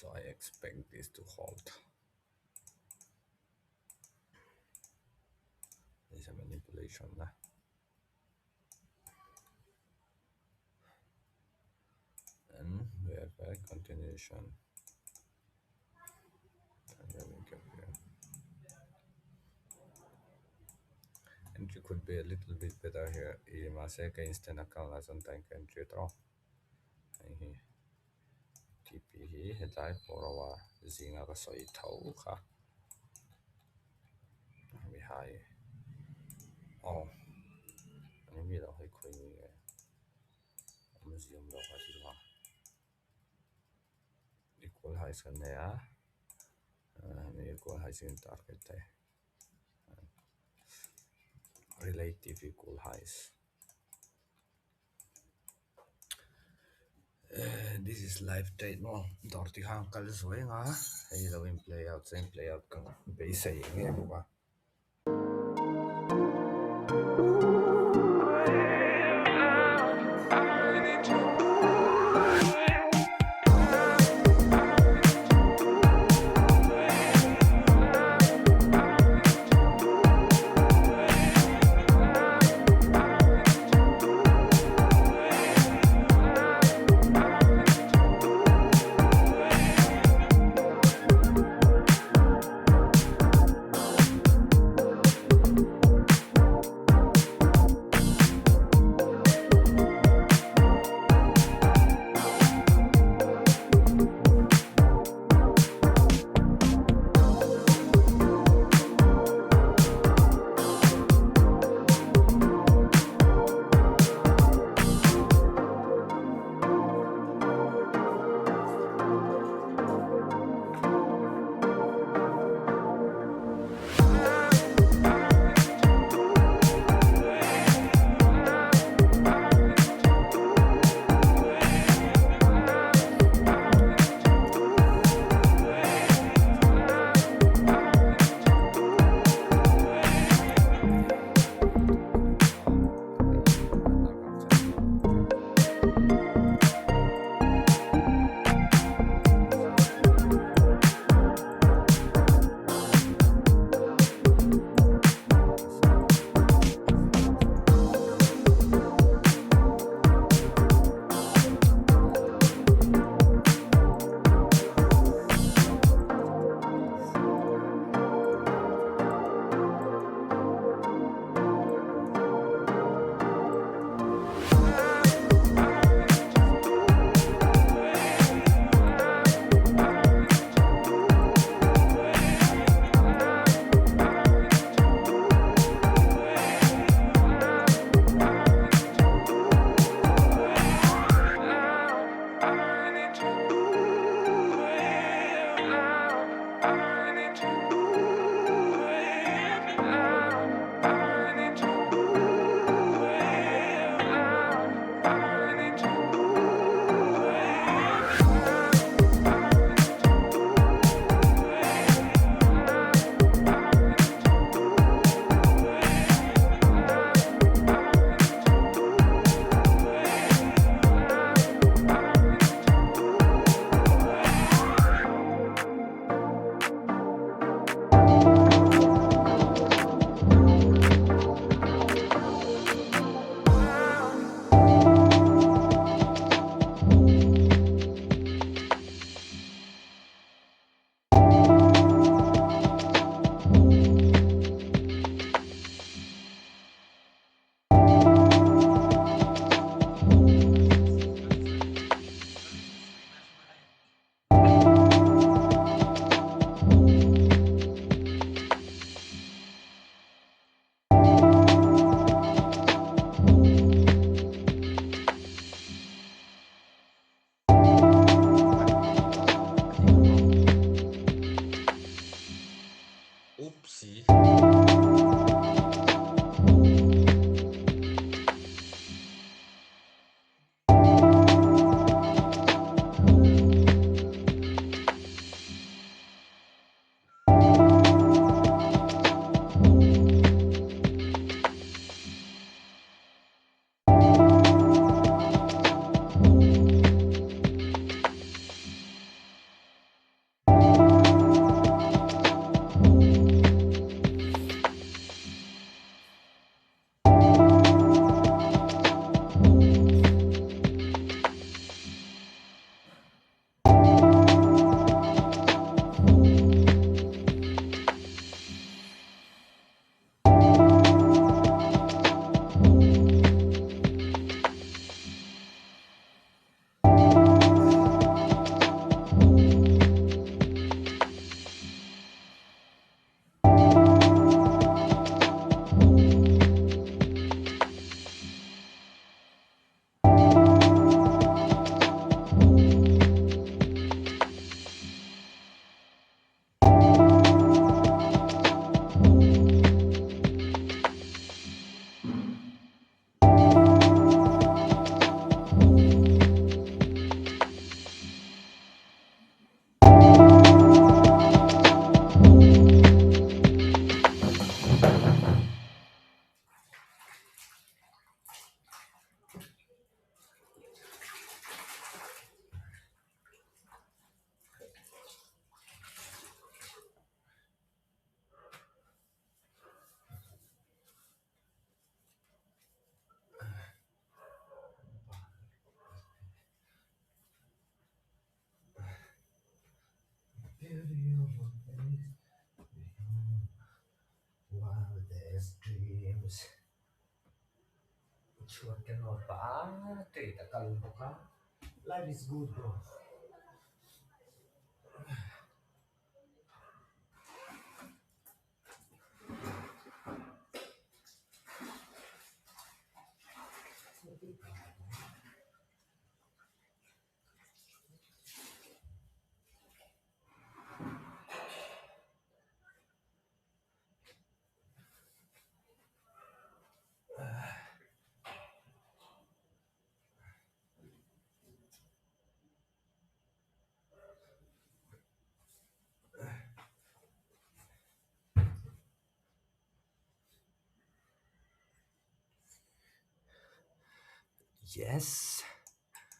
So I expect this to halt. This is a manipulation. And we have a continuation. And then we go here. Entry could be a little bit better here. I masa ka instant account la sometime ka entry to. Hi TP hi headline for our zinga ka soi thau kha. We high. Oh. Ani mi lo hai khoi ni ge. Museum lo ka si la. Equal high san ne a. Equal high sin target te. Relative equal highs. This is live date no. Dorti hang kal zoi nga. Hey lo in play out same play out ka. Base ay nge buka. Chuan kan no pa te ta kal boka. Life is good bro. Yes.